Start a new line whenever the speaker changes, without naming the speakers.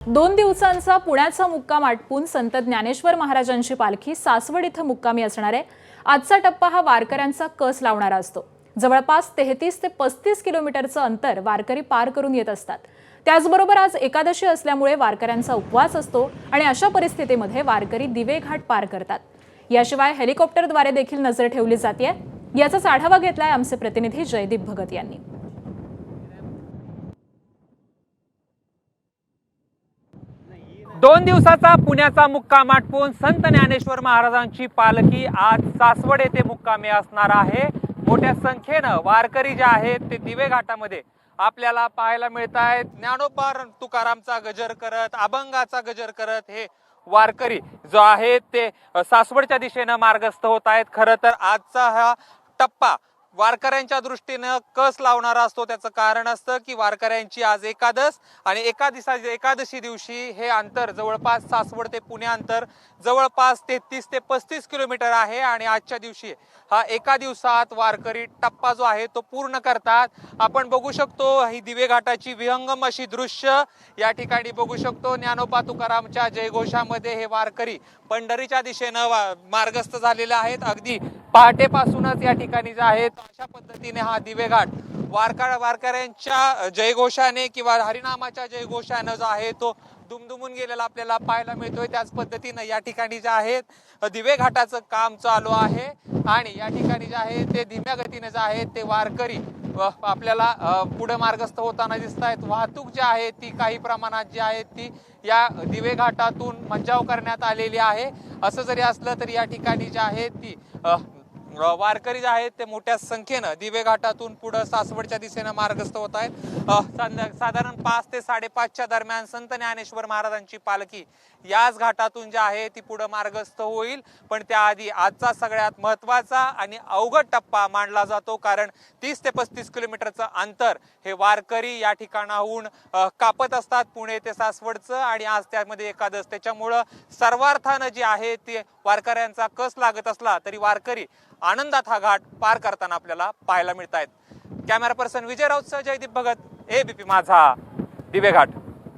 2 दिवसांचा पुण्याचा मुक्काम आटपून संत ज्ञानेश्वर महाराजांची पालखी सासवड इथं मुक्कामी असणार आहे। आजचा टप्पा हा वारकऱ्यांचा कस लावणारा असतो। जवळपास 33 ते 35 किलोमीटरचं अंतर वारकरी पार करून येत असतात। त्याचबरोबर आज एकादशी असल्यामुळे वारकऱ्यांचा उपवास असतो आणि अशा परिस्थितीमध्ये वारकरी दिवे घाट पार करतात। याशिवाय हेलिकॉप्टरद्वारे देखील नजर ठेवली जाते। याचाच आढावा घेतलाय आमचे प्रतिनिधी जयदीप भगत यांनी।
2 दिवसाचा पुण्याचा मुक्काम आटपून संत ज्ञानेश्वर महाराजांची पालखी आज सासवड येथे मुक्कामी असणार आहे। मोठ्या संख्येने वारकरी जे आहेत ते दिवे घाटामध्ये आपल्याला पाहायला मिळत आहेत। ज्ञानोबा तुकारामचा गजर करत, अभंगाचा गजर करत हे वारकरी जो आहेत ते सासवडच्या दिशेने मार्गस्थ होत आहेत। खरं तर आजचा हा टप्पा वारकऱ्यांच्या दृष्टीने कस लावणारा असतो। त्याचं कारण असतं की वारकऱ्यांची आज एकादश आणि एकादशी दिवशी हे अंतर जवळपास सासवड ते पुणे अंतर जवळपास 33 ते 35 किलोमीटर आहे आणि आजच्या दिवशी हा एका दिवसात वारकरी टप्पा जो आहे तो पूर्ण करतात। आपण बघू शकतो ही दिवे घाटाची विहंगम अशी दृश्य या ठिकाणी बघू शकतो। ज्ञानोबा तुकारामच्या जयघोषामध्ये हे वारकरी पंढरीच्या दिशेने मार्गस्थ झालेले आहेत। अगदी पहाटेपासूनच या ठिकाणी जे आहेत अशा पद्धतीने हा दिवे घाट वारकऱ्यांच्या जयघोषाने किंवा हरिनामाच्या जयघोषाने जो आहे तो दुमदुमून गेलेला आपल्याला पाहायला मिळतोय। त्याच पद्धतीने या ठिकाणी जे आहेत दिवे घाटाचं काम चालू आहे आणि या ठिकाणी जे आहे ते धीम्या गतीने जे आहेत ते वारकरी आपल्याला पुढे मार्गस्थ होताना दिसत आहेत। वाहतूक जी आहे ती काही प्रमाणात जी आहे ती या दिवे घाटातून मज्जाव करण्यात आलेली आहे। असं जरी असलं तरी या ठिकाणी जे आहे ती वारकरी जे आहेत ते मोठ्या संख्येने दिवे घाटातून पुढे सासवडच्या दिशेने मार्गस्थ होत आहेत। साधारण 5 ते 5:30च्या दरम्यान संत ज्ञानेश्वर महाराजांची पालखी याच घाटातून जी आहे ती पुढे मार्गस्थ होईल। पण त्याआधी आजचा सगळ्यात महत्त्वाचा आणि अवघड टप्पा मानला जातो, कारण 30 ते 35 किलोमीटरचं अंतर हे वारकरी या ठिकाणाहून कापत असतात पुणे ते सासवडचं आणि आज त्यामध्ये एकादश। त्याच्यामुळं सर्वार्थानं जे आहे ते वारकऱ्यांचा कस लागत असला तरी वारकरी आनंदात हा घाट पार करताना आपल्याला पाहायला मिळत आहेत। कॅमेरा पर्सन विजय राऊतसह जयदीप भगत, एबीपी माझा, दिवे घाट।